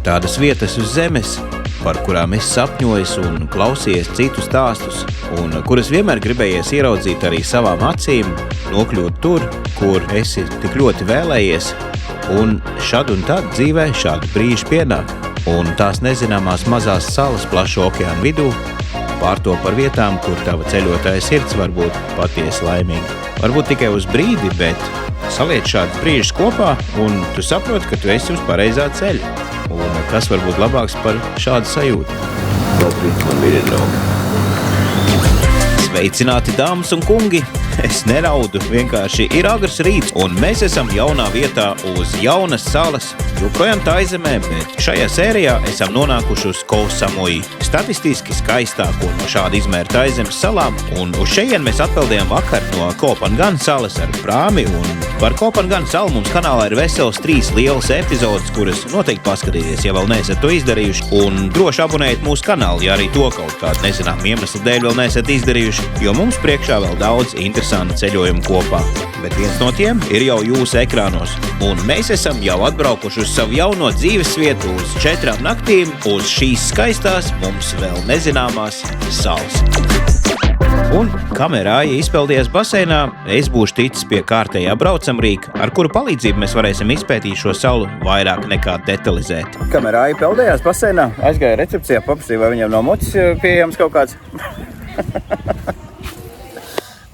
tādas vietas uz zemes, par kurām es sapņojis un klausījies citu stāstus, un kuras vienmēr gribējies ieraudzīt arī savām acīm, nokļūt tur, kur esi tik ļoti vēlējies, un šad un tad dzīvē šādi brīži pienāk, un tās nezināmās mazās salas plašu okeānu vidū pārto par vietām, kur tava ceļotāja sirds var būt patiesi laimīga. Varbūt tikai uz brīdi, bet saliec šādus brīžus kopā, un tu saproti, ka tu esi uz pareizā ceļa. Un kas var būt labāks par šādu sajūtu? Labrīt, man ir draugi. Sveicināti, dāmas un kungi! Es neraudu, vienkārši ir agrs rīts, un mēs esam jaunā vietā uz jaunas salas, joprojām Taizemē, bet šajā sērijā esam nonākuši uz Ko Samui, statistiski skaistāko no šāda izmēra Taizemes salām, un uz šeien mēs atpeldējām vakar no Ko Phangan salas ar prāmi, un par Ko Phangan salu mums kanālā ir vesels 3 lielas epizodes, kuras noteikti paskatieties, ja vēl neesat to izdarījuši, un droši abonējiet mūsu kanālu, ja arī to kaut kādu nezinām iemeslu dēļ vēl neesat izdarījuši, jo mums priekšā vēl daudz interesantu ceļojumu kopā. Bet viens no tiem ir jau jūsu ekrānos. Un mēs esam jau atbraukuši uz savu jauno dzīvesvietu uz 4 naktīm uz šīs skaistās, mums vēl nezināmās salas. Un kamerā, ja izpeldījās baseinā, es būšu ticis pie kārtējā braucamrīka, ar kuru palīdzību mēs varēsim izpētīt šo salu vairāk nekā detalizēt. Kamerā peldējās baseinā, aizgāja recepcijā, paprasīja, vai viņam nav mocis pieejams kaut kāds.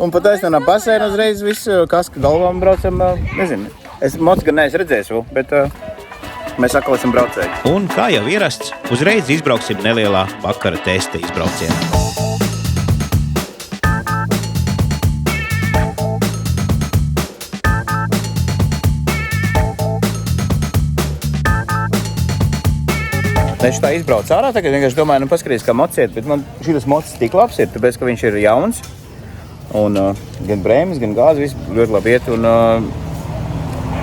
Un pat aizstāvā baseina uzreiz visu kaska galvām braucam, nezinu. Es mocu gan neesmu redzējis vēl, bet mēs atkal esam braucēji. Un kā jau ierasts, uzreiz izbrauksim nelielā vakara testa izbraucienā. Es tā izbraucu ārā, tagad vienkārši domāju, paskatīs, kā mociet, bet man šis mocis tik labs ir, tāpēc, ka viņš ir jauns. Un gan brēmas, gan gāzi, viss ļoti labi iet. Un,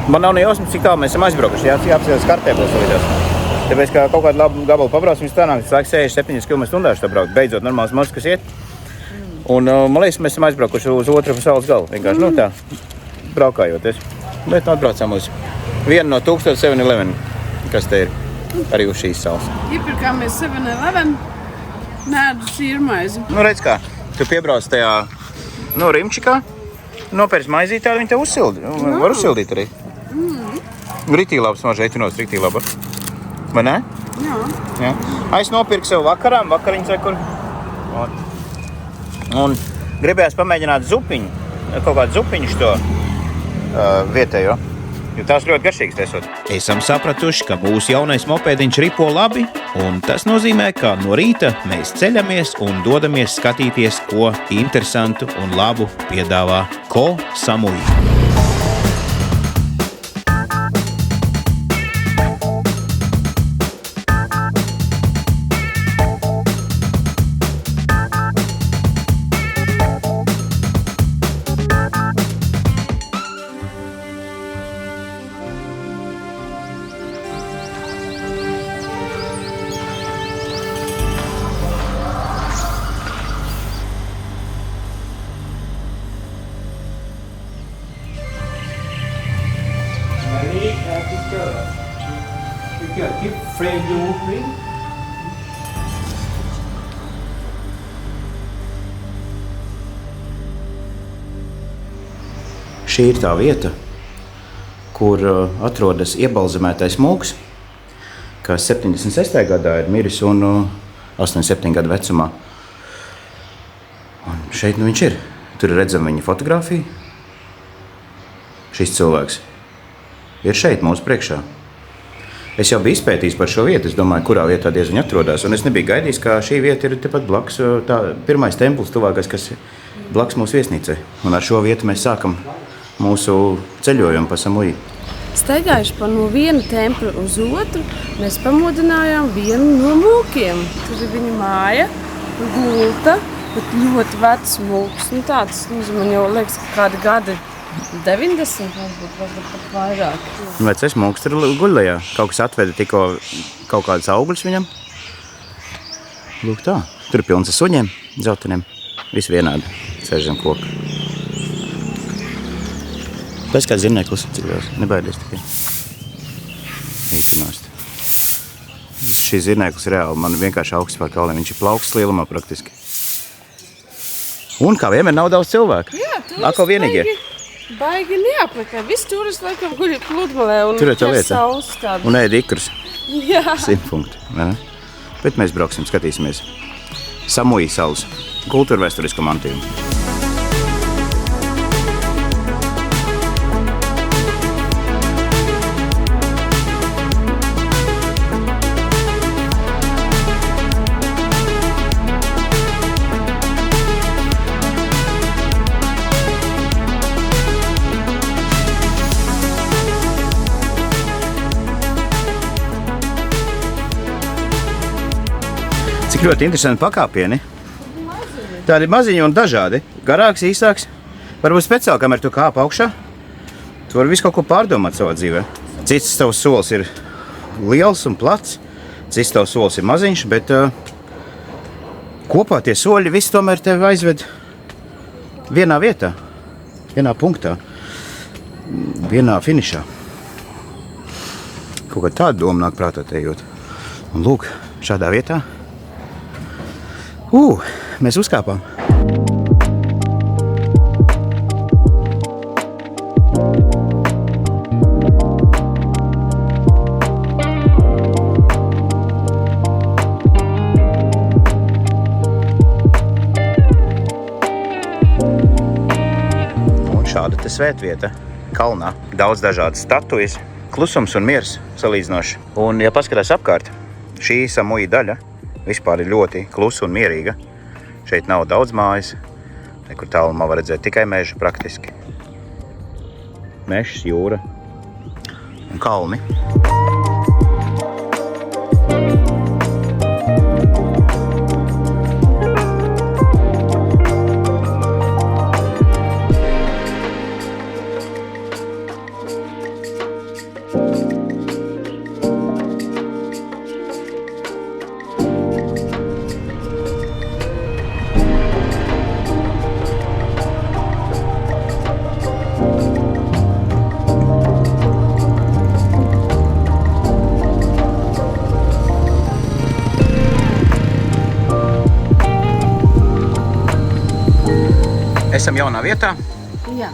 man nav ne jausmas, cik tālu mēs esam aizbraukuši. Jāapsēdās kartē būs salīdās. Tāpēc, ka kaut kādu labu gabalu pabrauc, viņš tā nāk, tas laik 67 km/h tā braukt. Beidzot, normāls mocis, kas iet. Un, man liekas, mēs esam aizbraukuši uz otru salas galu. Vienkārši, tā, braukājoties. Bet atbraucām uz vienu no 7-Eleven, kas te ir arī uz šīs salas. Iepirkāmies 7-Eleven, nēdu sīrmaizi. Redz kā, tu piebrauc tajā Rimčikā, nopērc maizītā, viņi te uzsildi. Var uzsildīt arī. Ritīgi labs mažētinos, ritīgi laba. Vai ne? Jā. Es nopirku sev vakariņas vai kur. Un gribējās pamēģināt zupiņu, kaut kādu zupiņu šo vietējo. Jo tās ļoti garšīgas esot. Esam sapratuši, ka mūsu jaunais mopēdiņš ripo labi, un tas nozīmē, ka no rīta mēs ceļamies un dodamies skatīties, ko interesantu un labu piedāvā Ko Samui. Šī ir tā vieta, kur atrodas iebalzamētais mūks, kas 76. gadā ir miris un 87 gadu vecumā. Un šeit viņš ir. Tur redzam viņa fotografiju. Šis cilvēks ir šeit mūsu priekšā. Es jau biju izpētījis par šo vietu, es domāju, kurā vietā diez viņa atrodas, un es nebiju gaidījis, ka šī vieta ir tepat blakus, pirmais templis tuvākais, kas ir blakus mūsu viesnīcai. Un ar šo vietu mēs sākam mūsu ceļojumu pa Samui. Staigājuši pa no viena tempļa uz otru, mēs pamodinājām vienu no mūkiem. Tur ir viņa māja, gulta, bet ļoti vecs mūks. Tāds, man jau liekas, ka kādi gadi 90, varbūt pat vairāk. Vecais mūks tur guļlējā. Kaut kas atveda tikko kaut kādas augļus viņam. Lūk tā. Tur ir pilns ar suņiem, dzelteniem. Visi vienādi. Sēž zem koka. Pēc kā zirnieki uzsacījās, nebaidies tikai. Īti nost. Šis zirnēklis reāli man vienkārši augsts par kauliem. Viņš ir plauksts lielumā praktiski. Un kā vienmēr nav daudz cilvēku. Jā, Atkal vienīgie. Baigi neapmeklē. Visi turisti laikam guļ pludmalē un Tur ir tā lieta. saules tādu. Un ēd ikrus. Jā. 100 punkti. Ne? Bet mēs brauksim, skatīsimies. Samui salas kultūra vēsturisko mantījumu. Cik ļoti interesanti pakāpieni. Tādi maziņi un dažādi. Garāks, īsāks. Varbūt speciāli, kamēr tu kāp augšā, tu vari visu kaut ko pārdomāt savā dzīvē. Cits tavs solis ir liels un plats, cits tavs solis ir maziņš, bet kopā tie soļi visi tomēr tevi aizved vienā vietā, vienā punktā, vienā finišā. Kaut kā tāda doma nāk prātā tejot. Un lūk, šādā vietā mēs uzkāpām. Un šāda te svētvieta kalnā. Daudz dažādas statujas, klusums un miers salīdzinoši. Un, ja paskatās apkārt, šī Samui daļa vispār ir ļoti klusa un mierīga. Šeit nav daudz mājas, nekur tālumā var redzēt tikai meža praktiski. Mežs, jūra un kalni. Esam jaunā vietā, Jā.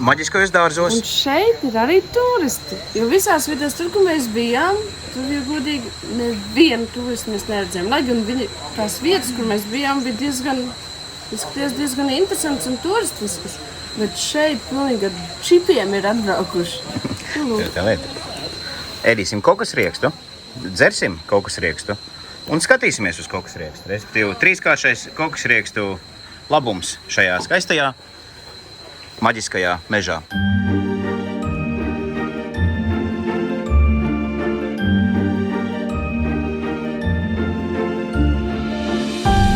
maģiskajos dārzos. Un šeit ir arī turisti. Jo visās vietās, tur, kur mēs bijām, tur jau godīgi nevienu turistu mēs neredzējām. Lai gan tās vietas, kur mēs bijām, bija diezgan interesants un turistisks. Bet šeit pilnīgi ar čipiem ir atbraukuši. Tā lieta. Ēdīsim kokosriekstu, dzersim kokosriekstu un skatīsimies uz kokosriekstu. Respektīvi, 3-kāršais kokosriekstu labums šajā skaistajā, maģiskajā mežā.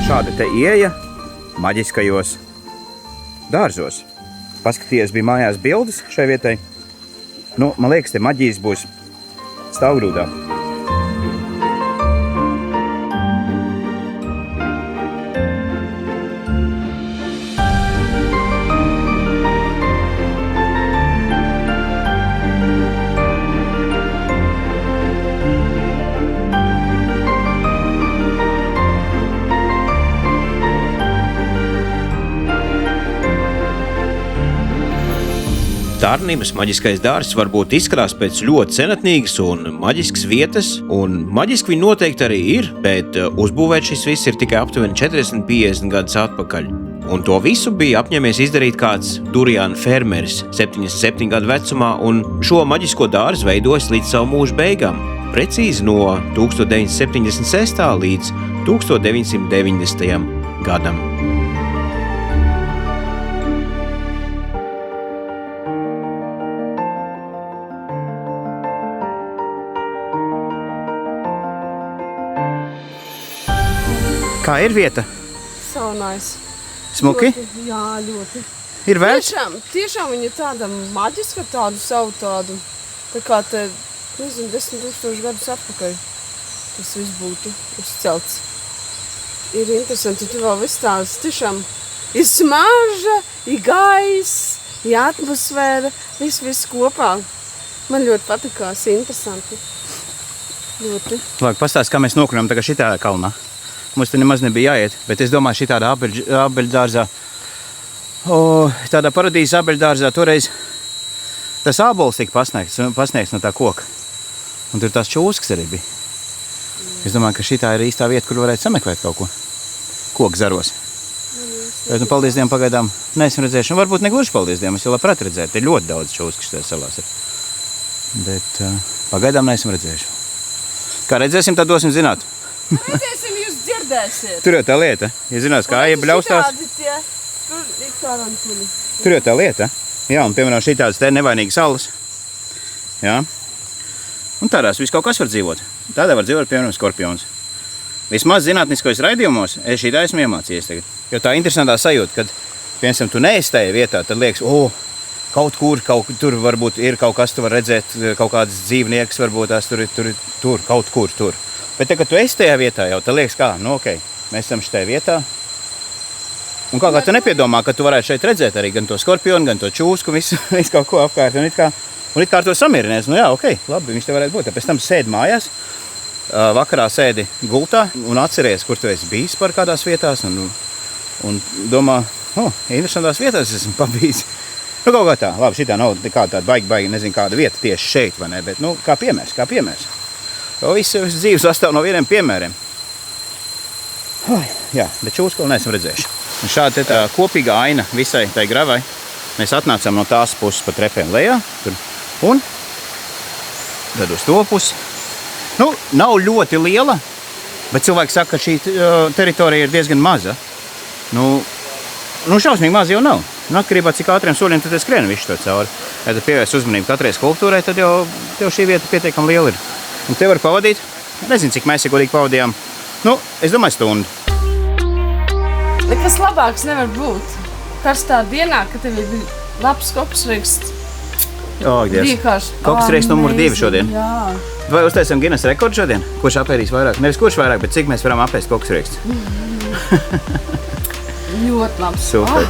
Šāda te ieeja maģiskajos dārzos. Paskaties, bija mājās bildes šai vietai. Nu, man liekas, te maģijas būs stāvgrūdā. Tārnības maģiskais dārzs varbūt izskatās pēc ļoti senatnīgas un maģiskas vietas, un maģiski viņi noteikti arī ir, bet uzbūvēt šis viss ir tikai aptuveni 40-50 gadus atpakaļ. Un to visu bija apņēmies izdarīt kāds Durjāna fermeris 77 gadu vecumā, un šo maģisko dārzu veidojas līdz savu mūžu beigām, precīzi no 1976. līdz 1990. gadam. Kā ir vieta? So nice. Smuki? Ļoti, jā, ļoti. Ir vērts? Tiešām viņa ir tāda maģiska, tādu savu tādu, tā kā te, nezinu, 10 000 gadus atpakaļ tas viss būtu uzcelts. Ir interesanti, tu vēl viss tās tiešām ir smarža, ir gaiss, ir atmosfēra, viss kopā. Man ļoti patikās, interesanti. Ļoti. Labi, pastāst, kā mēs nokļuvām tagad šitā kalnā. Mums te nemaz nebija jāiet, bet es domāju, šitādā ābeļdārzā, tādā paradīzes ābeļdārzā toreiz tas ābols tika pasniegts no tā koka. Un tur tās čūskas arī bija. Es domāju, ka šitā ir īstā vieta, kur varētu sameklēt kaut ko. Koku zaros. Bet, paldies Dievam, pagaidām neesam redzējuši. Un varbūt negluži paldies Dievam, es jau labprāt redzētu. Te ļoti daudz čūskas tajā salās ir. Bet pagaidām neesam redzējuši. Kā redzēsim, tad dosim zināt. Redzēsim, jūs dzirdēsiet. Tur jau tā lieta. Ja zinās, kā iebļaustās. Tur jau tā lieta. Jā, un piemēram šitādas te nevainīgas salas. Jā. Un tādās viss kaut kas var dzīvot. Tādā var dzīvot, piemēram, skorpions. Vismaz zinātniskos raidījumos es šitā esmu iemācījies tagad. Jo tā interesantā sajūta, kad, piemēram, tu neestēji vietā, tad liekas, kaut tur varbūt ir kaut kas, tu var redzēt, kaut kādas dzīvniekas varbūt tās tur, kaut kur tur. Bet tad, kad tu esi tajā vietā jau, tad liekas kā, mēs esam šitajā vietā. Un kā tu nepiedomā, ka tu varētu šeit redzēt arī gan to skorpionu, gan to čūsku, visu kaut ko apkārt. Un it kā ar to samierinies, labi, viņš te varētu būt. Pēc tam sēdi mājās, vakarā sēdi gultā un atceries, kur tu esi bijis par kādās vietās. Un domā, interesantās vietās esmu pabijis. Kaut kā tā, labi, šitā nav tāda baigi, nezinu, kāda vieta tieši šeit, vai ne, bet, kā piemērs. Jo viss dzīves sastāv no vieniem piemēriem. Jā, bet čūsku vēl neesam redzējuši. Un šāda tā kopīga aina visai tai gravai. Mēs atnācām no tās puses pa trepēm lejā, un tad uz to pusi. Nav ļoti liela, bet cilvēki saka, ka šī teritorija ir diezgan maza. Šausmīgi maz jau nav. Atkarībā, cik ātriem soļiem tad skrien visu to cauri. Ja tad pievērs uzmanību katrai skulptūrai, tad jau tev šī vieta pietiekami liela ir. Un te var pavadīt, nezinu, cik mēs godīgi pavadījām. Es domāju, stundu. Nekas labāks nevar būt. Karstā dienā, kad tev ir labs koksrieksts. Koksrieksts numur 2 šodien. Jā. Vai uztaisam Guinness rekordu šodien? Kurš apēdīs vairāk? Nevis kurš vairāk, bet cik mēs varam apēst koksrieksts? Ļoti labs. Super.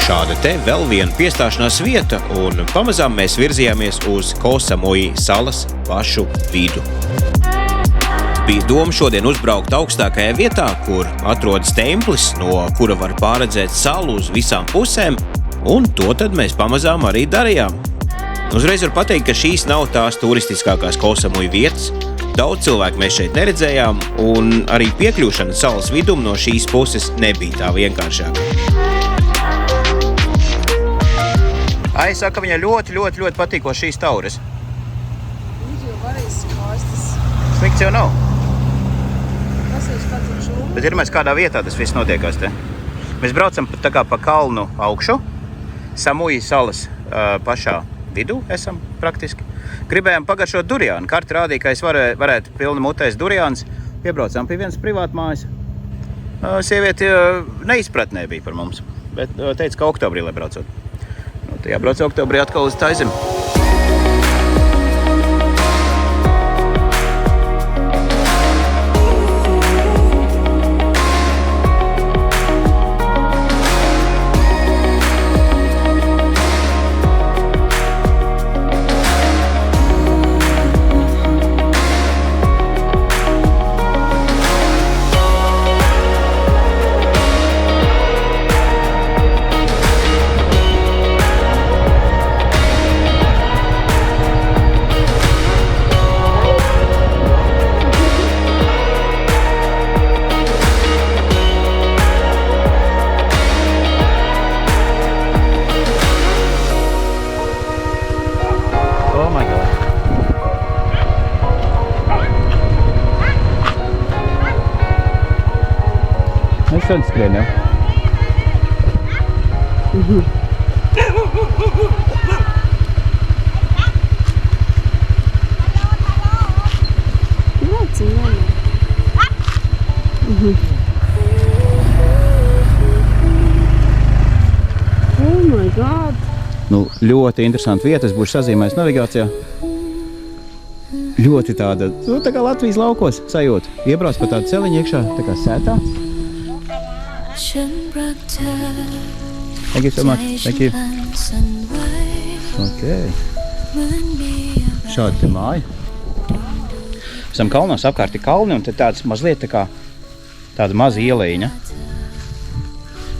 Šāda te vēl viena piestāšanās vieta, un pamazām mēs virzījāmies uz Ko Samui salas pašu vidu. Bija doma šodien uzbraukt augstākajā vietā, kur atrodas templis, no kura var pārredzēt salu uz visām pusēm, un to tad mēs pamazām arī darījām. Uzreiz var pateikt, ka šīs nav tās turistiskākās Ko Samui vietas. Daudz cilvēku mēs šeit neredzējām, un arī piekļūšana salas vidum no šīs puses nebija tā vienkāršāka. Ai, saka, viņa ļoti patīko šīs taures. Ir jau arī skaistas. Slikts jau nav. Tas ir pats šūm. Bet ir mēs kādā vietā tas viss notiekās te. Mēs braucam tā kā pa kalnu augšu. Samui salas pašā vidū esam praktiski. Gribējām pagaršot duriānu. Karta rādīja, ka es varētu pilni mutēs duriāns. Piebraucām pie vienas privātmājas. Sievieti neizpratnē bija par mums, bet teica, ka oktobrī, lai braucot. Jābrauc oktobrī atkal uz Taizemi. Mēs šodien skrien, jau? Oh my God! Ļoti interesanti vieta, es būšu sazīmējis navigācijā. Ļoti tāda, tā kā Latvijas laukos sajūta. Iebrauc pa tādu celiņu iekšā, tā kā sētā. Thank you so much. Thank you. Okay. Šāda te māja. Esam kalnos, apkārt ir kalni, un te tāds mazliet tā kā tāda maza ielīņa.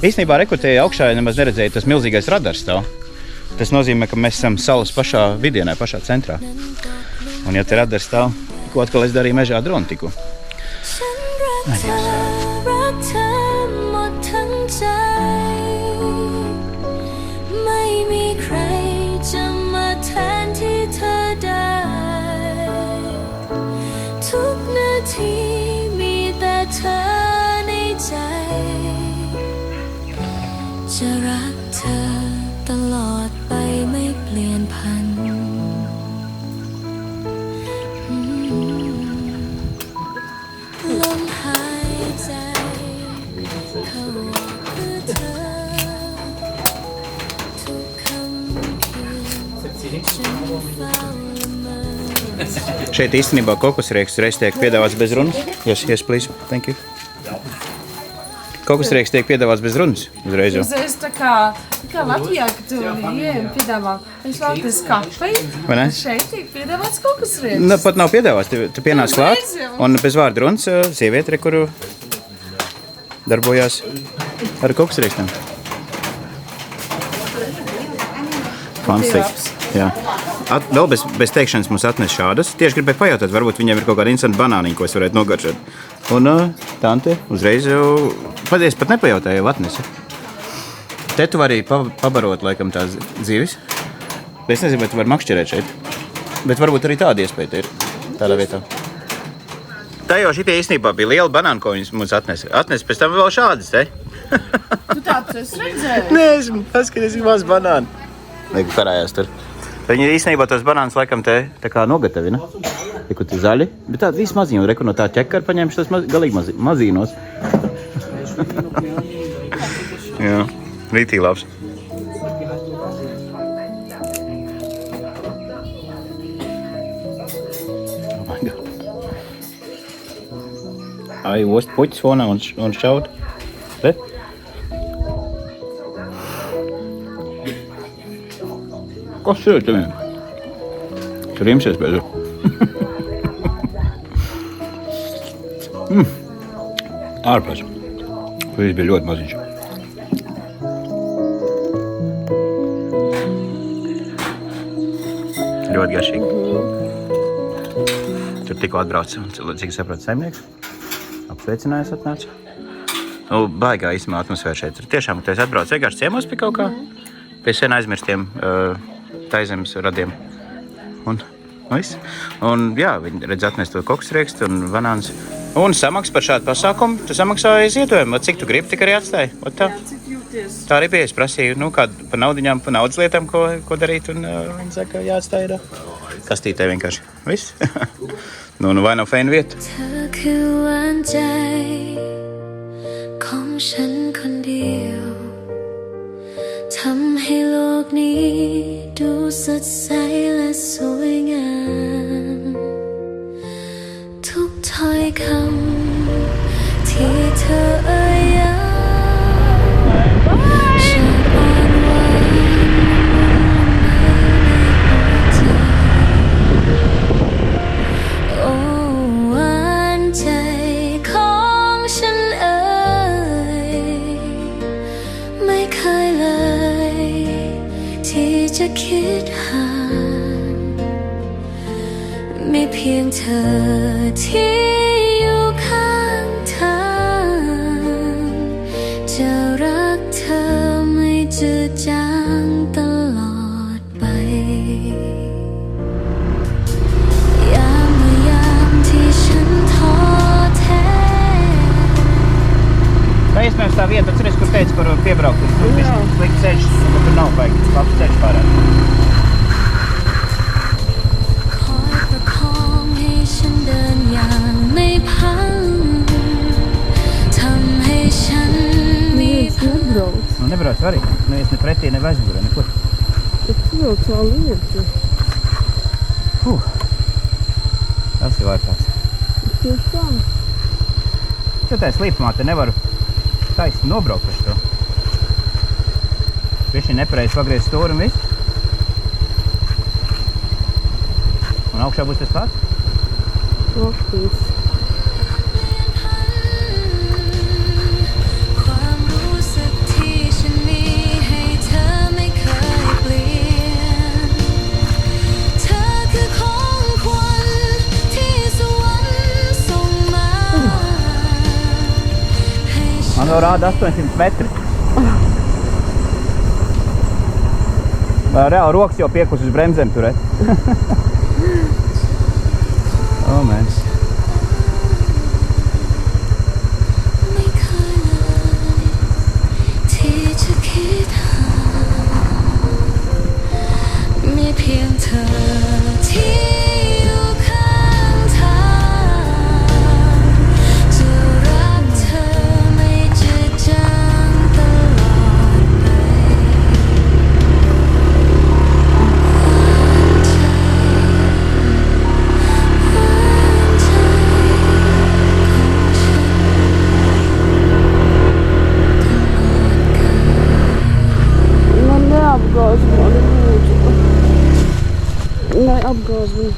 Īstenībā rekutēja augšā, ja nemaz neredzēja, tas milzīgais radars stāv. Tas nozīmē, ka mēs esam salas pašā vidienē, pašā centrā. Un ja te radars stāv, ko atkal es darīju mežā dronu tikko.จะรักเธอตลอดไปไม่เปลี่ยนพันลมหายใจเข้าออกเพื่อเธอทุกคำเพียงฉันเฝ้าละเมอ Šeit īstenībā kokosrieks reiz tiek piedāvāts bez runas. Yes, please. Thank you. Kokosrieks tiek piedāvāts bez runas. Uzreiz jau. Uzreiz tā kā Latvijā, ka tu ieejam piedāvā, viņš lāpties kafiju, Vai ne? šeit tiek piedāvāts kokosrieks. Nu, pat nav piedāvāts. Tu pienāc klāt Uzreiz jau. un bez vārda runas sieviete, kuru darbojās ar kokosriekstam. Fantastiski. Jā. Vēl bez teikšanas mums atnes šādas. Tieši gribēju pajautāt, varbūt viņiem ir kaut kāda interesanta banāniņa, ko es varētu nogaršot. Un tante uzreiz jau, es pat nepajautāju, jau atnesa. Te tu vari pabarot laikam tās dzīves. Es nezinu, vai tu vari makšķerēt šeit. Bet varbūt arī tāda iespēja te ir tādā vietā. Tā jau šitie īstenībā bija liela banāna, ko viņas mums atnesa. Atnesa pēc tam vēl šādas, te? Tu tāds esi redzējis? Nē, esmu paskaties, cik maz banānu. Liek karājās tur. Viņi īstenībā tos banānus laikam te tā kā nogatavina. Tikko te zaļi, bet tādi visi maziņi. Un reku no tā ķekara paņemši tas galīgi mazīnos. Jā, rītīgi labs. Oh my God. Ai, ost puķis fonā un šķaut. Te? Kas ir teviem? Tur imsies beidu. Ārpēc. Viss bija ļoti maziņš. Ļoti garšīgi. Tur tikko atbrauca, cik sapratu, saimnieks. Apsveicinājās atnāca. Nu, baigā īstenībā atmosfēra šeit. Tur tiešām, ka tu esi atbrauc vienkārši ciemos pie kaut kā. Pie sen aizmirstiem taizemes radiem. Un viss. Un jā, viņi redz atnest to kokosriekstu un banānus. Un samaks par šādu pasākumu. Tu samaksāji ziedojumu. Cik tu gribi, tik arī atstāji. Tā. Jā, cik jūties? Tā arī bija. Es prasīju, kādu par naudiņām, par naudas lietām, ko darīt. Un viņi saka, jāatstāja kastītē vienkārši. Viss. Nu, vai nav feina vieta? เธอคือหวานใจของฉันคนเดียวทำให้โลกนี้ดูสดใสและสวยงามทุกถ้อยคำที่เธอเอ่ยย้ำช่างอ่อนหวานโอ้หวานใจของฉันเอ่ยไม่เคยเลยที่จะคิดห่างมีเพียงเธอที่อยู่ข้างทางจะรักเธอไม่จืดจางตลอดไปยามเมื่อยามที่ฉันท้อแท้ Tā iespējams tā vieta, atceries, kur teica par piebraukt. Tur bija slikts ceļš, bet tur nav baigi labs ceļš pārāk. คอยประคองให้ฉันเดินอย่างไม่พังทำให้ฉันมีพลัง Nu, nebrauc svarīgi. Nu, es ne pretī, ne aizmugurē, nekur. Bet tu jau tā lieta. Tas ir vārtās. Tieši tā. Šo tā slīpumā te nevaru taisni nobraukt ar šo. Viņš ir nepareizi pagriezt stūri un viss. Un augšā būs tas pats? Nokļūs. ความรู้สึกที่ฉันมีให้เธอไม่เคยเปลี่ยนเธอคือของขวัญที่สวรรค์ส่งมาให้ฉัน Man vēl rāda 800 metri. Reāli rokas jau piekus uz bremzēm turēt. Oh, man. ไม่เคยเลยที่จะคิดหามีเพียงเธอที่อยู่ข้างทางจะรักเธอไม่จืดจางตลอดไปMan neapgāz mani lūdzu. Neapgāz mani.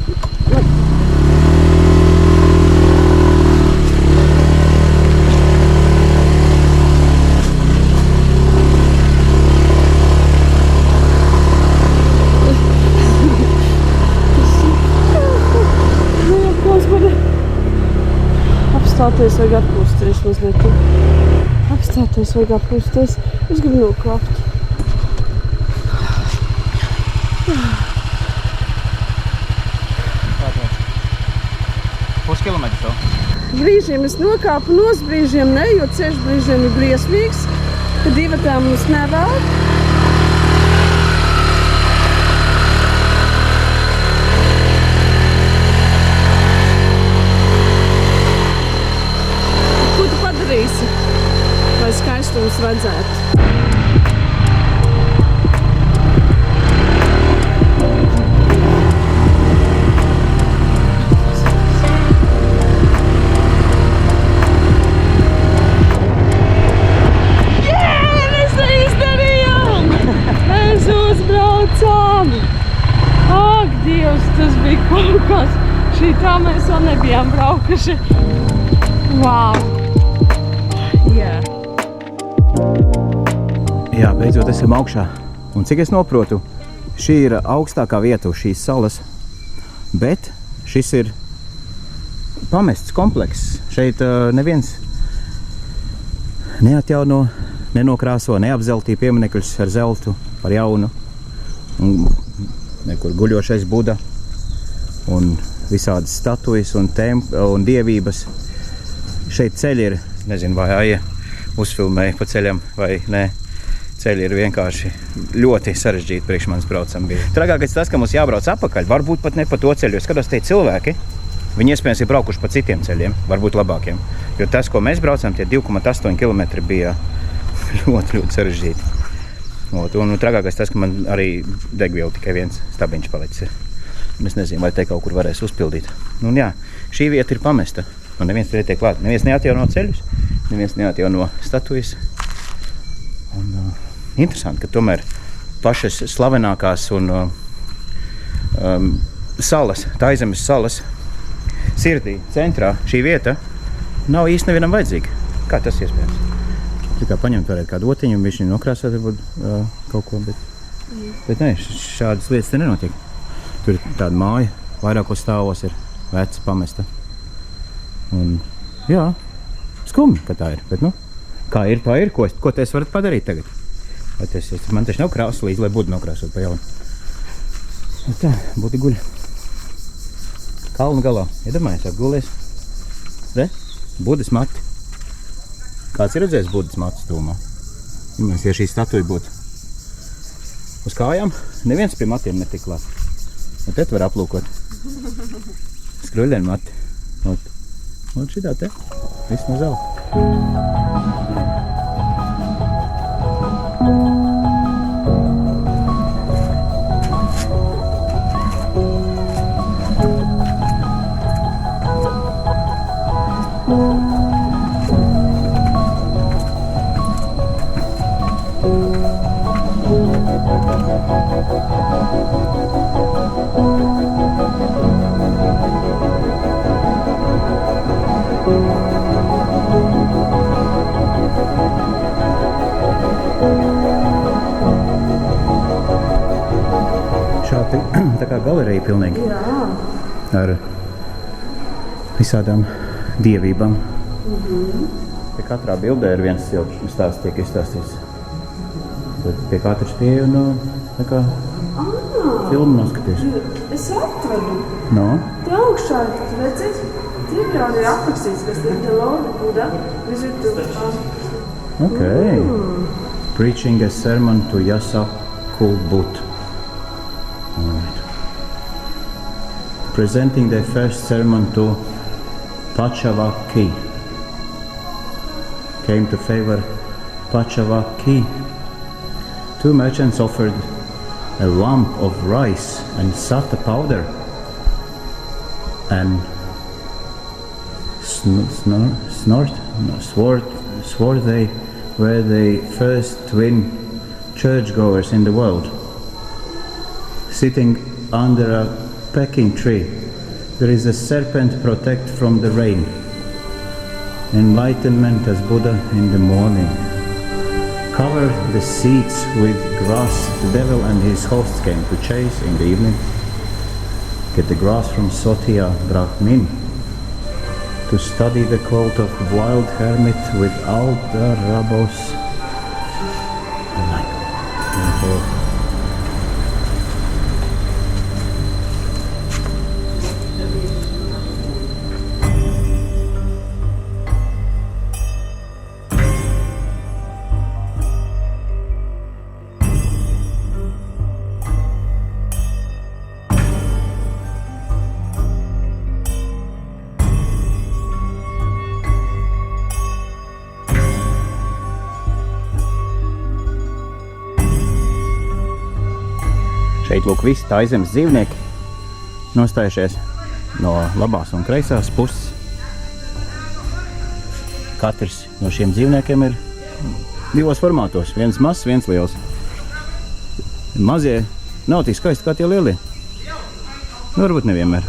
Neapgāz mani. Apstāties vajag atpūsties mazliet. Apstāties vajag atpūsties. Es gribu nokāpt. Puskilometrs vēl. Brīžiem es nokāpu nos, brīžiem ne, jo ceļš brīžiem ir briesmīgs. Kad divatā mums nevēl. Ko tu padarīsi, lai skaistums redzētu? Mēs izdarījām! Mēs uzbraucām! Ak, Dievs, tas bija kaut kas! Šī tā mēs vēl nebijām braukuši. Wow! Jā. Jā, beidzot esam augšā. Un cik es noprotu, šī ir augstākā vieta uz šīs salas. Bet šis ir pamests komplekss. Šeit neviens neatjauno, nenokrāso, neapzeltīja pieminekļus ar zeltu par jaunu. Un nekur guļošais Buda un visādas statujas un dievības. Šeit ceļi ir, nezinu, vai Aija uzfilmēja pa ceļam vai nē. Ceļi ir vienkārši ļoti sarežģīti priekš manis braucam bija. Trakākais tas, ka mums jābrauc apakaļ, varbūt pat ne pa to ceļu. Es skatos, te cilvēki, viņi iespējams ir braukuši pa citiem ceļiem, varbūt labākiem. Jo tas, ko mēs braucam, tie 2,8 km bija ļoti sarežģīti. Un trakākais tas, ka man arī degviela tikai viens stabiņš palicis ir. Es nezinu, vai te kaut kur varēs uzpildīt. Un jā, šī vieta ir pamesta. Un neviens te netiek klāt. Neviens neatjauno ceļus, neviens neatjauno statujas. Un interesanti, ka tomēr pašas slavenākās un salas, Taizemes salas sirdī, centrā, šī vieta nav īsti nevienam vajadzīga. Kā tas iespējams? Tikai paņemt varētu kādu otiņu un viņš nokrāsāt varbūt kaut ko, bet nē, šādas lietas te nenotiek. Tur ir tāda māja, vairākos stāvos ir veca pamesta. Un jā, skumji, ka tā ir, bet kā ir, tā ir. Ko te es varat padarīt tagad? Man taču nav krāsas līdz, lai Budu nokrāsot pa jaunu. Tā, Buda guļ. Kalnu galā. Iedomājies, apgulies. Re? Budas mati. Kāds ir redzējis Budas matus tūmā? Ja šī statuja būtu uz kājām, neviens pie matiem netik klāt. Un te tu var aplūkot. Skruļdeni mati. Un šitā te. Viss no zelta. Tā kā galerija pilnīgi. Jā. Ar visādām dievībām. Pie katrā bildē ir viens stāsts tiek izstāstīts. Tad pie katras pieeja un tā kā filmu noskaties. Es atradu. No? Te augšā, tu redzi, tie jau ir aprakstīts, kas ir The Lord Buddha visit to Okay. Preaching a sermon to Yasaku Buddha. Alright. Presenting the first sermon to Pachavaki. Came to favor Pachavaki. 2 merchants offered a lump of rice and sata powder and swore they were the first twin churchgoers in the world. Sitting under a pecking tree, there is a serpent protect from the rain. Enlightenment as Buddha in the morning. Cover the seats with grass. The devil and his hosts came to chase in the evening. Get the grass from Sotya Brahmin. To study the quote of wild hermit without the rabos. Šeit lūk visi Taizemes dzīvnieki nostājušies no labās un kreisās puses. Katrs no šiem dzīvniekiem ir divos formātos. Viens mazs, viens liels. Mazie nav tik skaisti kā tie lielie. Varbūt nevienmēr.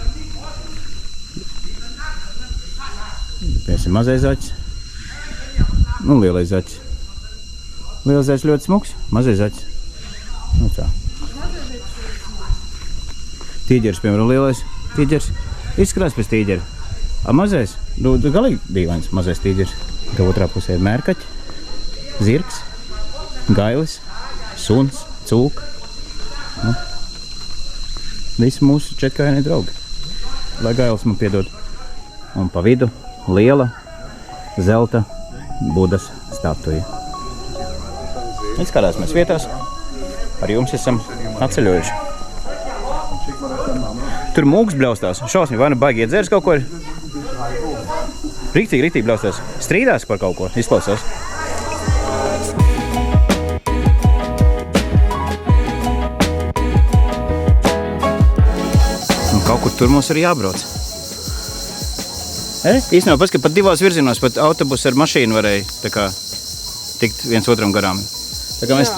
Pies ir mazais zaķis un lielais zaķis. Lielais zaķis ļoti smuks, mazais zaķis. Nu tā. Tīģeris, piemēram, lielais tīģeris izskatās pēc tīģera. A mazais, galīgi dīvains mazais tīģeris. Te otrā pusē ir mērkaķi, zirgs, gailis, suns, cūka. Nu. Visi mūsu četrkājanie draugi. Lai gailis man piedod. Un pa vidu liela zelta Budas statuja. Izskatās mēs vietās. Ar jums esam atceļojuši. Tur mūks bļaustās. Šausmīgi, vai nu baigi iedzērs kaut ko ir? Riktīgi bļaustās. Strīdās par kaut ko, izklausās. Un kaut kur tur mums ir jābrauc. Īstenībā pats, ka pat divās virzienos, pat autobusu ar mašīnu varēja tā kā tikt viens otram garām. Tā kā mēs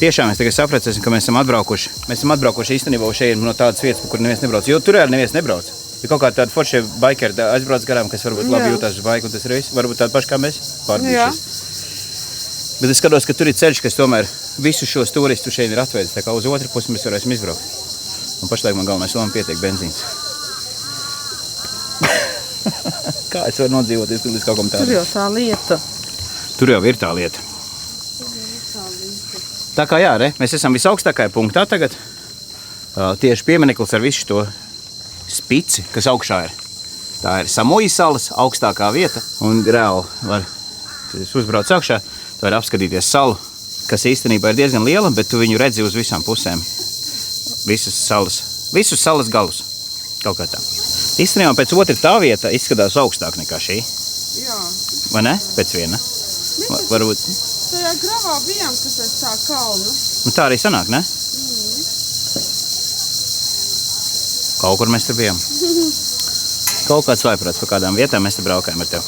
tiešām mēs tagad sapracēsim, ka mēs esam atbraukuši. Mēs esam atbraukuši īstenībā uz šeit no tādas vietas, kur neviens nebrauc. Jo tur arī neviens nebrauc. Ir kaut kā tādi foršie baikeri aizbrauc garām, kas varbūt labi jūtās uz baiku, un tas ir viss. Varbūt tādi paši kā mēs pārbijušies. Bet es skatos, ka tur ir ceļš, kas tomēr visus šos turistus šeit ir atvedis. Tā kā uz otru pusi mēs varēsim izbraukt. Un pašlaik man galvenais loma pietiek benzīns. Kā es varu nodzīvot līdz kaut kam tādam? Tur jau tā lieta. Tur jau ir tā lieta. Tā kā jā, mēs esam visaugstākajā punktā tagad. Tieši piemineklis ar visu to spici, kas augšā ir. Tā ir Samuji salas augstākā vieta. Un reāli var uzbrauc augšā, tu var apskatīties salu, kas īstenībā ir diezgan liela, bet tu viņu redzi uz visām pusēm. Visus salas galus. Kaut kā tā. Īstenībā pēc otri tā vieta izskatās augstāk nekā šī. Jā. Vai ne? Pēc viena. Varbūt. Tajā gravā bijām, kas pēc tā kalna. Nu tā arī sanāk, ne? Kaut kur mēs tur bijām. Kaut kāds vaiprāts pa kādām vietām mēs te braukājam ar tevi.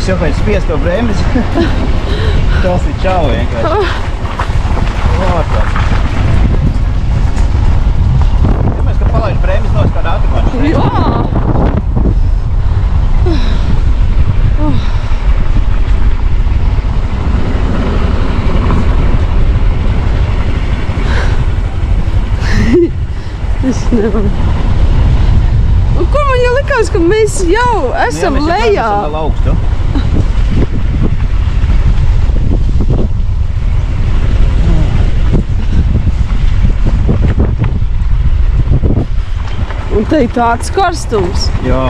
jau pēc spiesto brēmes. Tas ir čau vienkārši. Ārkārt. Domāju, ka palaiž brēmes nos kādā automāču. Jā! Es nevaru. Un kur man jau likās, ka mēs jau esam lejā? Mēs esam vēl augstu. Un te ir tāds karstums. Jā.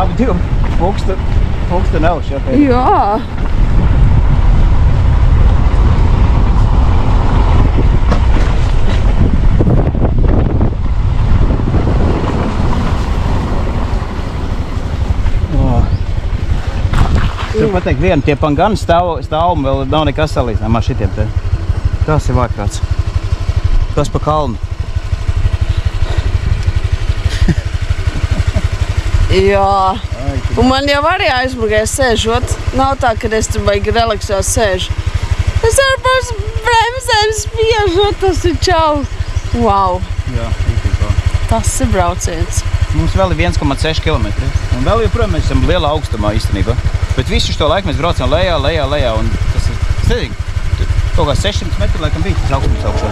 Abi divi pukstu nav šeit. Jā. Es varu pateikt vienu, tie pangani stāvumi vēl nav nekas salīdzinājumā šitiem te. Tas ir vārkārts. Tas pa kalnu. Jā. Un man jau arī aizmugē sēžot. Nav tā, ka es tur baigi relaksā sēžu. Es ar pēc bremzēm spiežot, tas ir čau. Wow. Jā, īstenībā. Tas ir brauciens. Mums vēl ir 1,6 km. Un vēl joprojām mēs esam lielā augstumā īstenībā. Bet visu šo laiku mēs braucam lejā, un tas ir, es nezinu, kaut kā 600 metri laikam bija tas augstums augšā.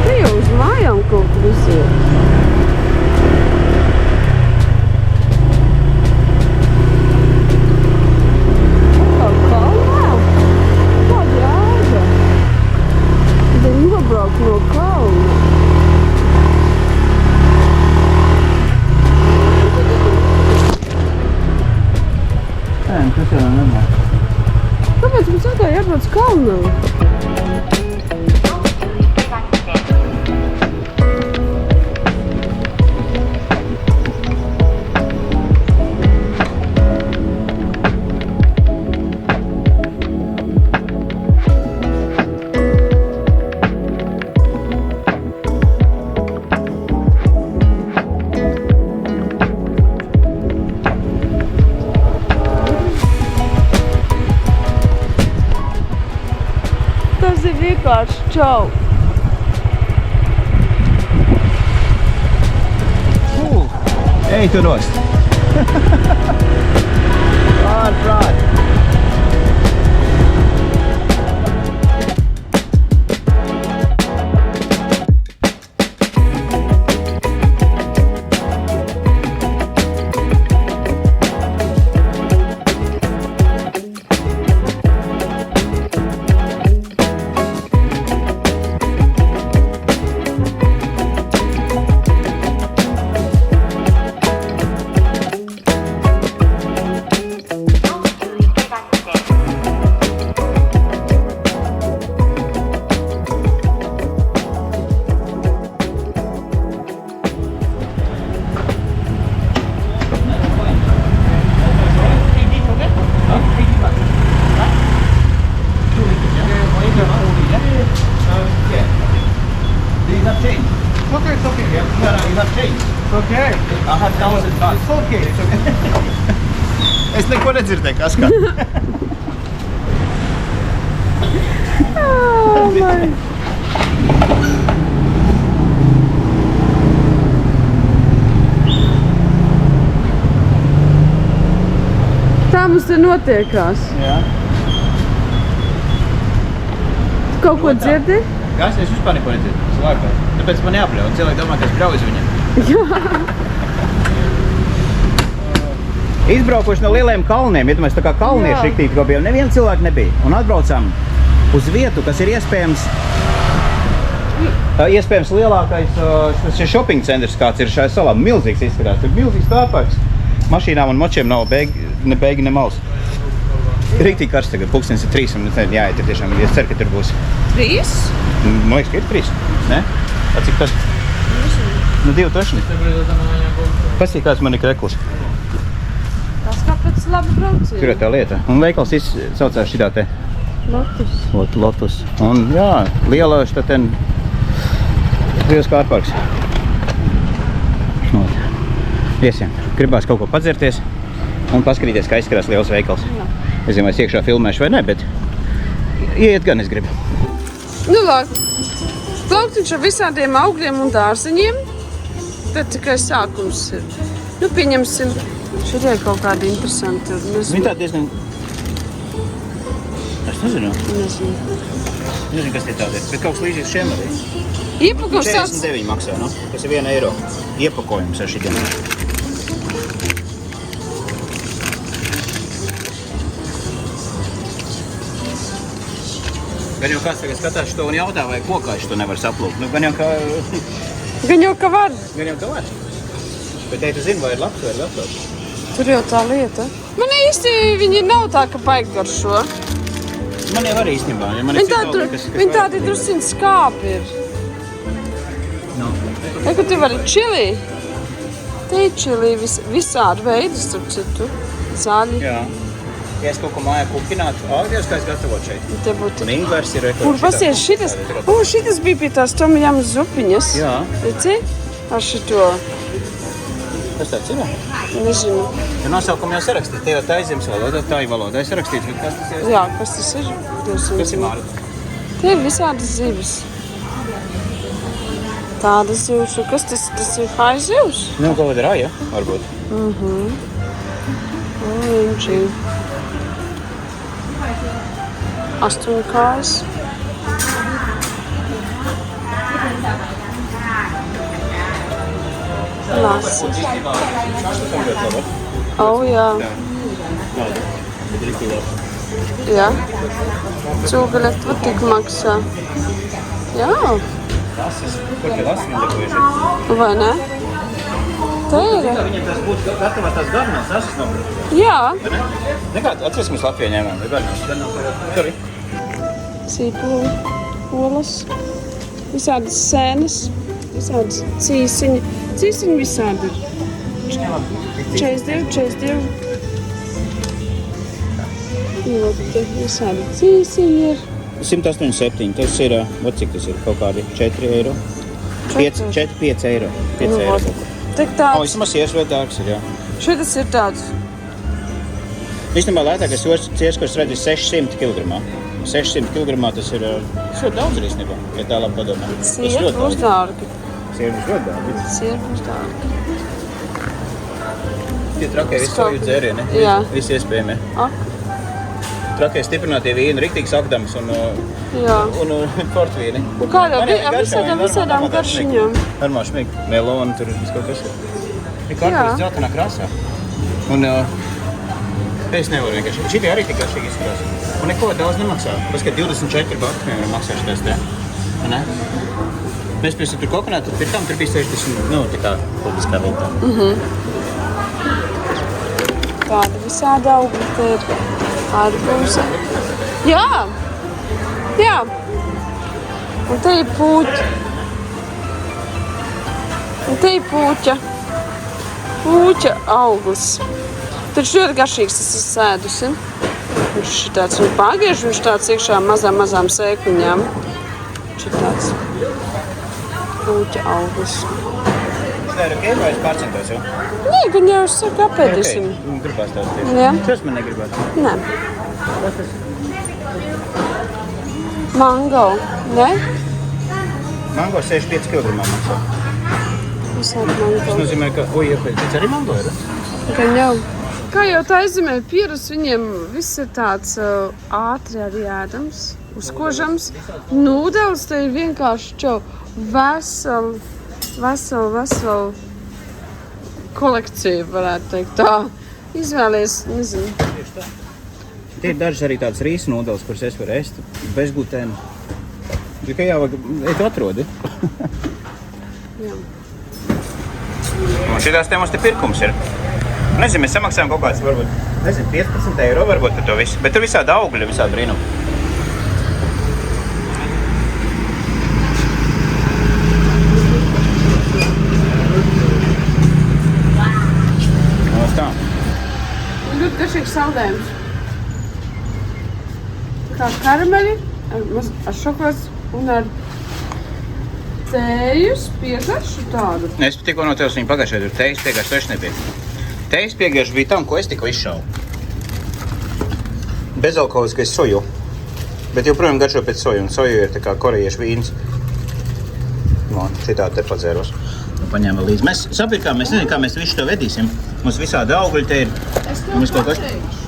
Te jau uz mājām kaut kur iziet. No kalna. Tas jau nav normāli. Kāpēc mums atkal jābrauc kalnā? Tas ir vienkārši čau. Ej tu nost! Ārprāt! Okay. I have 1,000 baht. It's okay. It's okay. Es neko nedzirdēju, kas kā. Oh, man. Tā mums te notiekās. Jā. Tu kaut ko dzirdi? Kas? Es vispār neko nedzirdu. Tas ir ārkārt. Tāpēc man jāpļauj. Cilvēki domā, ka es braucu viņam. Izbraukuši no lielajiem kalniem, iedomājies, tā kā kalnieši riktīgi tikko bija, neviena cilvēka nebija. Un atbraucām uz vietu, kas ir iespējams lielākais shopping centrs, kāds ir šajā salā. Milzīgs izskatās, tur milzīgs tāpāks. Mašīnām un močiem nav ne beigi, ne malas. Riktīgi karsts tagad, pulkstenis ir 3 un jāiet tiešām, es ceru, ka tur būs. 3? Man liekas, ka ir 3, ne? A cik tas? Nu, 2 tašni. Pasīk, kāds man ir krekls. Tas kā pēc laba brauciena. Tur ir tā lieta. Un veikals saucās šitā te Lotus. Lotus. Un jā, liela štaten liels kārparks. Iesiem. Gribās kaut ko padzerties un paskatīties, kā izskatās liels veikals. Jā. Es zinu, vai es iekšā filmēšu vai ne, bet iet gan es gribu. Nu, labi. Plauktiņš ar visādiem augļiem un dārziņiem. Bet tikai sākums ir. Nu, pieņemsim, šeit ir kaut kādi interesanti. Viņi tā diezgan... Es nezinu. Nezinu, kas tie tādi ir. Bet kaut kas līdzīgs šiem arī. Iepakojums tāds... 49 maksā, nu? Tas ir 1 eiro. Iepakojums ar šitiem. Gan jau kāds tagad skatās šo un jautā, vai kokā šo nevar saplūkt. Nu, gan jau ka var. Gan jau ka var. Bet te tu zini, vai ir labs vai ir labs. Tur jau tā lieta. Man īsti viņi nav tā, ka baigi garšo. Man jau arī īstenībā. Ja Viņi tādi drusciņi skāpi ir. No. Eku te vari čili. Te ir čili visādi veidi, starp citu. Zaļi. Jā. Ja es kaut ko mājā kupinātu, āgļos, kā es gatavot šeit. Te būtu... Un ingvers ir Kur pasies šitas? Šitas bija pie tās tomjām zupiņas. Jā. Redzi? Ar šito. Kas tāds ir? Nezinu. Ja nosaukumu jau sarakstīt, te jau taizemes valodā, tā ir valodā. Es rakstītu, bet kas tas ir? Jā, kas tas ir? Kas ir mārda? Te ir visādas zivis. Tādas zivs. Kas tas ir haizivs? Nu, kaut kāda raja, varbūt. Oranži. 8 kājas. Lasi. Jā. Jā. Cūgaļet var tik maksā. Jā. Kur tie lasi viņi dekojuši? Vai ne? Te ir. Viņam tas būtu gatavā tās garnās, asis nobraukt. Jā. Nekā, atceries, mēs Latvijā ņēmām, vai garnās? Tur ir. Sīpoli, olas, visādas sēnes, visādas cīsiņi. Cīsiņi visādi ir. 42. Ļoti visādi cīsiņi ir. 187, tas ir, cik tas ir, kaut kādi 4 eiro? 5 eiro. 5 eiro. Tik tāds. Vismaz iesvētāks ir, jā. Šitas ir tāds. Īstenībā lētākais cieškos, kas redz, ir 600 kg. 600 kg tas ir ļoti daudz arī īstenībā, ja tā labi padomā. Sier būs dārgi. Sier būs ļoti dārgi. Sier būs dārgi. Tie trakie visi soju dzērieni, visi iespējami. Trakie stiprinātie vīni, riktīgs akdams un portvīni. Un kādā visādām garšiņām. Normāli šmīgi, meloni, tur viss kaut kas ir. Ir kārtības dzeltenā krāsā. Un es nevaru vienkārši. Šitie arī tik garšīgi izskatās. Un neko daudz nemaksā. Paskat 24 bati, piemēram, maksā šitais te. Ne? Mēs pēc tur kokonātu pirkām, tur bija 60, nu, tā kā publiskā vietā. Tāda visāda augļa te ir. Arbūza. Jā! Jā! Un te ir pūķa. Un te ir pūķa. Pūķa auglis. Taču ļoti garšīgs tas ir sēdusi. Viņš ir tāds pāgiežs, viņš tāds iekšā mazām sēkliņām. Viņš ir tāds pūķa auglis. Tā ir ok, vai es pārcentos jau? Nē, gan jau es saku, apēdīsim. Ok, gribās tās tieši. Jā. Šos man negribētu. Nē. Mango, ne? Mango 65 kg maksā. Visādi Tas mango. nozīmē, ka, pēc arī mango ir? Gan jau. Kā jau tā aizemē pieras, viņiem viss ir tāds ātri arī ēdams, uzkožams. Nūdeles te ir vienkārši čau veselu kolekciju, varētu teikt tā. Izvēlies, nezinu. Tie ir dažas arī tādas rīsu nūdeles, kuras es varu ēst bez glutēna. Tikai tu atrodi. Jā. Un šitās te mums te pirkums ir. Nezinu, mēs samaksājam kaut kāds, varbūt, 15 eiro varbūt par to visu. Bet tur visādi augļi, visādi brīnumi. saldējums. Kā karameļi ar šokolādes un ar tējas piegaršu tādu. Es tikko no tevis viņu pagājušajā tur tējas piegaršu taču nebija. Tējas piegaršu bija tam, ko es tikko izšauju. Bezalkoholiskais soju. Bet joprojām garšo pēc soju, un soju ir tā kā korejiešu vīns. Šitā te padzēros. Paņēma līdzi. Mēs sapirkām, mēs nezinām, kā mēs visu to vedīsim. Mums visādi augļi te ir. Es to pateikšu.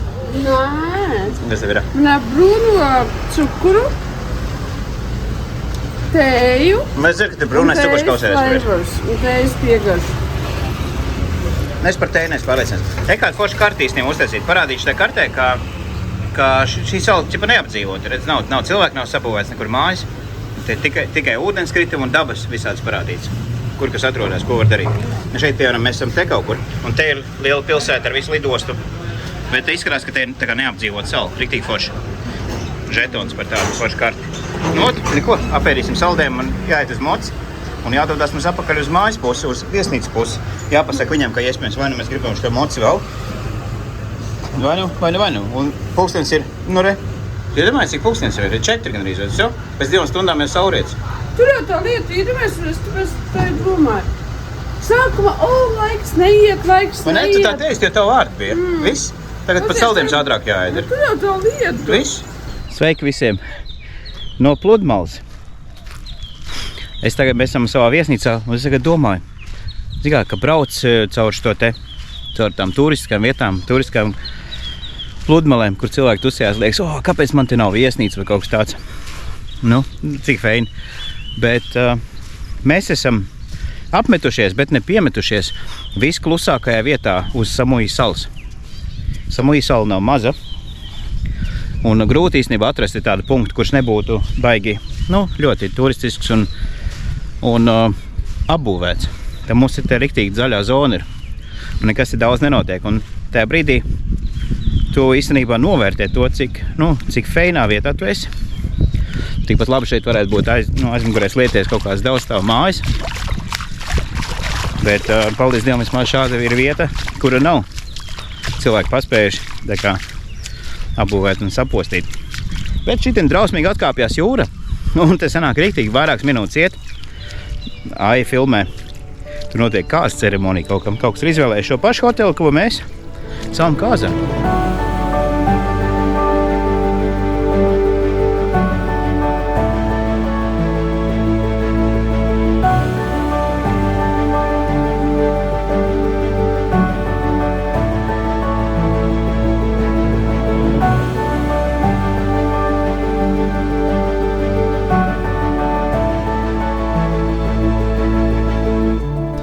Nē. Kas tev ir? Man brūno cukuru, tēju Mēs zinām, ka te brūnais cukurs kausēs. Un tējas piegaršu. Es par tēju neesmu pārliecināts. Kādu foršu kartīsniem uztaisīt. Parādīšu te kartē, ka šī sala ķipa neapdzīvota. Redz, nav cilvēku, nav sabūvēts nekur mājas. Te tikai ūdenskritumi un dabas visāds parādīts. Kur kas atrodas, ko var darīt. Šeit, piemēram, mēs esam te kaut kur. Un te ir liela pilsēta ar visu lidostu. Bet te izskatās, ka te ir tā kā neapdzīvot sala. Riktīgi forši. Žetons par tādu foršu karti. Nu, neko, apēdīsim saldēm, man jāiet uz moci. Un jādodās mums apakaļ uz mājas pusi, uz viesnīcas pusi. Jāpasaka viņam, ka iespējams vai nu mēs gribam šo moci vēl. Vai nu. Un pulkstenis ir, iedomājies, cik pulkstenis ir 4 gandrīz. Pēc 2 stundām ir saulrietis. Tur jau tā lieta iedomājies, un es tāpēc tā ir domāju. Sākumā, laiks neiet. Vai ne, tu tā teici, jo tavu vārdu bija. Viss. Tagad pat saldējums ātrāk jāēd. Tur jau tā lieta. Viss. Sveiki visiem no Pludmales. Mēs esam savā viesnīcā, un es tagad domāju, ka brauc caur šo te, caur tām turistiskām vietām, turistiskām pludmalēm, kur cilvēki tusējās, liekas, kāpēc man te nav viesnīca vai kaut kas tāds. Cik feini. Bet mēs esam apmetušies, bet ne piemetušies visklusākajā vietā uz Samuja salas. Samuja sala nav maza, un grūti īstenībā atrast tādu punktu, kurš nebūtu baigi, ļoti turistisks un apbūvēts. Tad mums ir te riktīgi zaļā zona ir, un nekas daudz nenotiek. Un tajā brīdī tu īstenībā novērtē to, cik feinā vietā tu esi. Tikpat labi šeit varētu būt aizmugurēs lieties kaut kāds daudzstāvu mājas. Bet, paldies Dievam, vismaz šāda ir vieta, kura nav cilvēki paspējuši tā kā apbūvēt un sapostīt. Bet šitien drausmīgi atkāpjās jūra, un te sanāk riktīgi vairākas minūtes iet. Aija filmē. Tur notiek kāzas ceremonija kaut kam. Kaut kas ir izvēlējis šo pašu hotelu, ko mēs savam kāzām.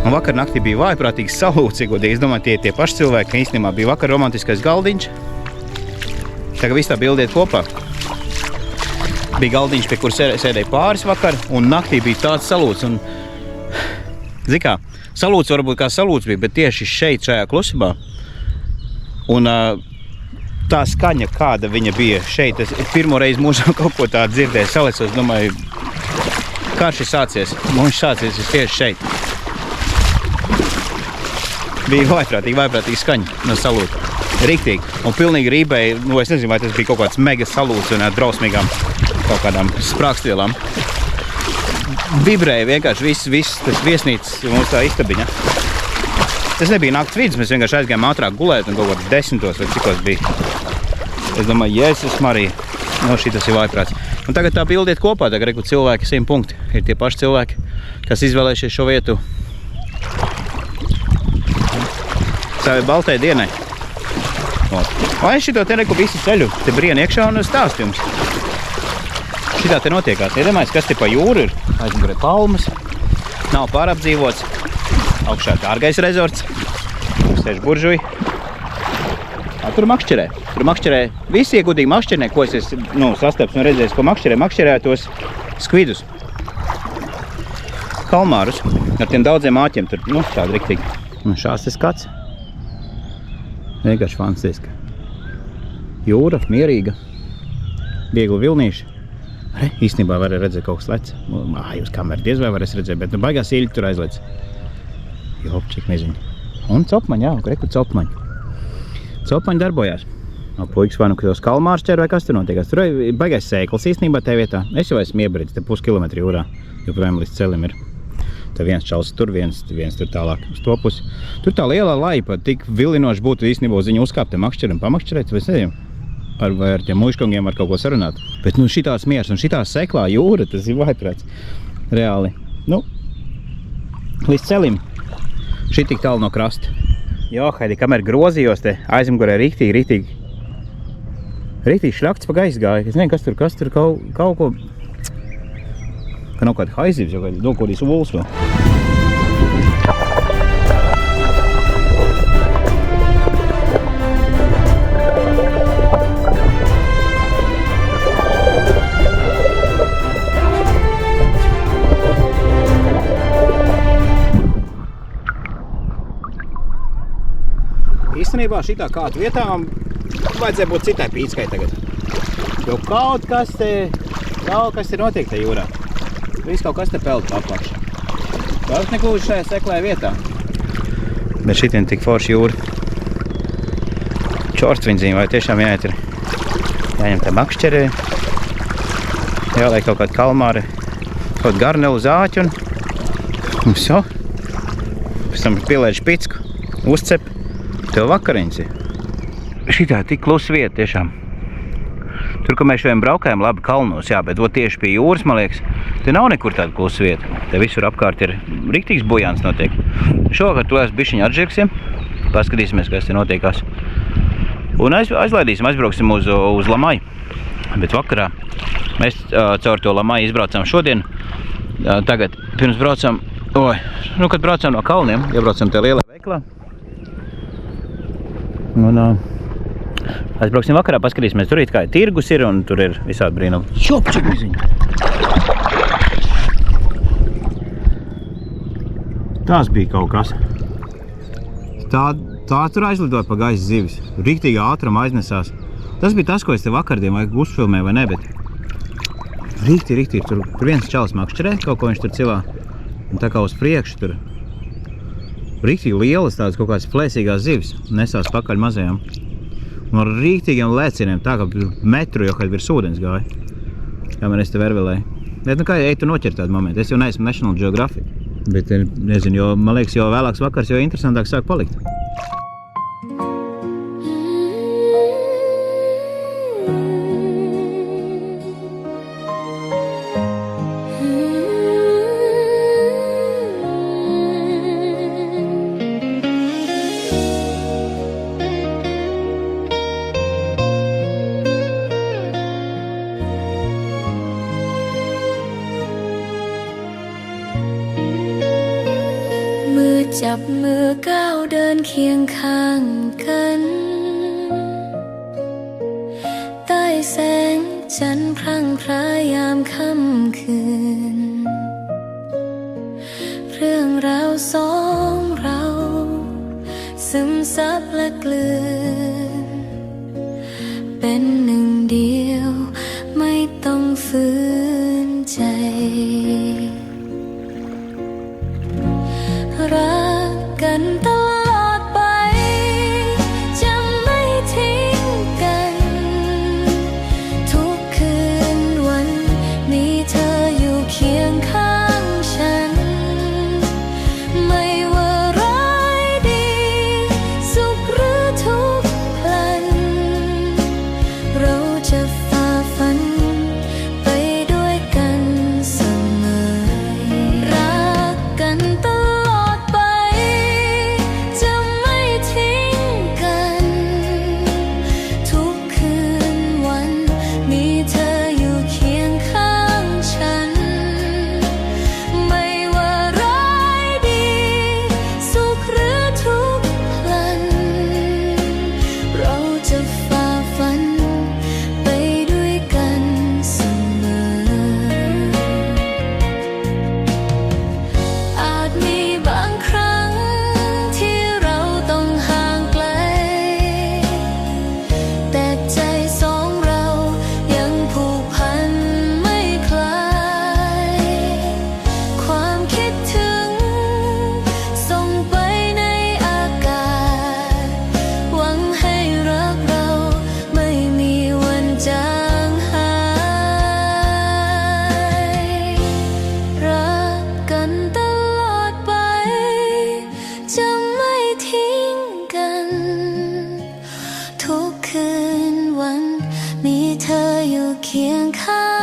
Un vakar naktī bija vājprātīgs salūts, godīgi. Es domāju, tie paši cilvēki, ka īstenībā bija vakar romantiskais galdiņš. Tagad viss tā bildi iet kopā. Bija galdiņš, pie kur sēdēja pāris vakar, un naktī bija tāds salūts. Un, salūts varbūt kā salūts bija, bet tieši šeit, šajā klusumā. Un tā skaņa, kāda viņa bija šeit, es pirmo reizi mūžā kaut ko tādu dzirdēju, salecos, domāju, karš ir sācies, mums sācies tieši šeit. Bija vājprātīgi skaņa no salūta. Riktīgi. Un pilnīgi rībēja, es nezinu, vai tas bija kaut kāds mega salūts un ar drausmīgām kaut kādām sprākstvielām. Vibrēja vienkārši viss tas viesnīcas un mums tā istabiņa. Tas nebija nakts vidus, mēs vienkārši aizgājām ātrāk gulēt un kaut kāds 10 vai cikos bija. Es domāju, Jēzus Marija, šitas ir vājprāts. Un tagad tā bildi iet kopā, tagad reku cilvēki 100 punkti. Ir tie paši cilvēki, kas izvēlējušies šo vietu savai baltai dienai. Vai šito te reku visu ceļu, te brien iekšā un stāst jums. Šitā te notiekās. Iedomājies, kas te pa jūru ir. Aizmugurē palmas. Nav pārapdzīvots. Augšā dārgais rezorts. Sēž buržuji. Tur makšķerē. Tur makšķerē visi iegudīgi makšķerē, ko es sastaps un redzējis, ko makšķerē tos skvidus. Kalmārus. Ar tiem daudziem āķiem tur, tādi riktīgi. Un šās tas skats. Vienkārši fantastiski. Jūra, mierīga. Viegli vilnīši. Īstenībā var redzēt kaut kas lec. Uz kameru diez vai varēs redzēt, bet baigās īļi tur aizlec. Jopčik, neziņu. Un copmaņi, reku copmaņi. Copmaņi darbojās. Puikas vai nu tos kalmārs ķer vai kas tur notiekās. Tur ir baigais sēkls īstenībā tajā vietā. Es jau esmu iebridis, te puskilometri jūrā, joprojām līdz celim ir. Te viens čals tur, viens tur tālāk uz to pusi. Tur tā lielā laipa, tik vilinoši būtu īstenībā uz viņu uzkāpt, te makšķeri un pamakšķerēt, vai es nezinu. Vai ar tiem muškungiem var kaut ko sarunāt. Bet nu šitās miers un šitās seklā jūra, tas ir vaiprāts. Reāli. Nu, līdz celim. Šī tik tālu no krasta. Jo, Haidi, kamēr grozījos te aizmugurē riktīgi šļakts pa gaisa gāja. Es nezinu, kas tur kaut ko... Ka nav kāda haizības, jau kāda dokodīs ulas vēl. Īstenībā šitā kāda vietā vajadzēja būt citai pīckai tagad. Jo kaut kas te notiek te jūrā. Viss kaut kas te peld apakš. Tas neklūži šajā seklajā vietā. Bet šitien tik forši jūra. Čorts viņzīm, vai tiešām jāiet ir. Jāņem tā makšķerē. Jāliek kaut kādu kalmāri. Kaut garnelu zāķu un so. Pēc tam pielēdž picku. Uzcep. Tev vakariņas ir. Šitā tik klusa vieta tiešām. Tur, ka mēs šodien braukājam labi kalnos, jā, bet tieši pie jūras, man liekas, te nav nekur tāda klusa vieta. Te visur apkārt ir riktīgs bujāns notiek. Šovakar tu esi bišķiņu atžirksim, paskatīsimies, kas te notiekās. Un aizlaidīsim, aizbrauksim uz Lamaju. Bet vakarā mēs caur to Lamaju izbraucam šodien. Tagad pirms braucam, kad braucam no kalniem, iebraucam te lielā veiklā. Un aizbrauksim vakarā, paskatīsimies, tur kā tirgus ir un tur ir visādi brīnumi. Čopčik viziņu! Tās bija kaut kas. Tā tur aizlidoja pa gaisa zivis. Riktīgi ātruma aiznesās. Tas bija tas, ko es te vakardien vai uzfilmēju vai ne, bet riktīgi. Tur viens čalis makšķerē, kaut ko viņš tur cilā. Un tā kā uz priekšu tur riktīgi lielas tādas kaut kādas flēsīgās zivis. Nesās pakaļ mazajām. Un ar rīktīgiem lēcieniem, tā kā metru jau kad virs ūdens gāja. Kā man es te vervelēju. Bet nu kā ej tu noķert tādu momentu? Es jau neesmu National Geographic. Bet nezinu, jo man liekas, jo vēlāks vakars, jo interesantāk sāk palikt.จับมือก้าวเดินเคียงข้างกันใต้แสงจันทร์พรั่งพรายามค่ำคืนเรื่องราวสองเราซึมซับและกลืนเป็นหนึ่งเดียวไม่ต้องฝืนใจรักกันตลอดไปจะไม่ทิ้งกันทุกคืนวันมีเธออยู่เคียงข้างฉันไม่ว่าร้ายดีสุขหรือทุกข์ อยู่เคียงข้าง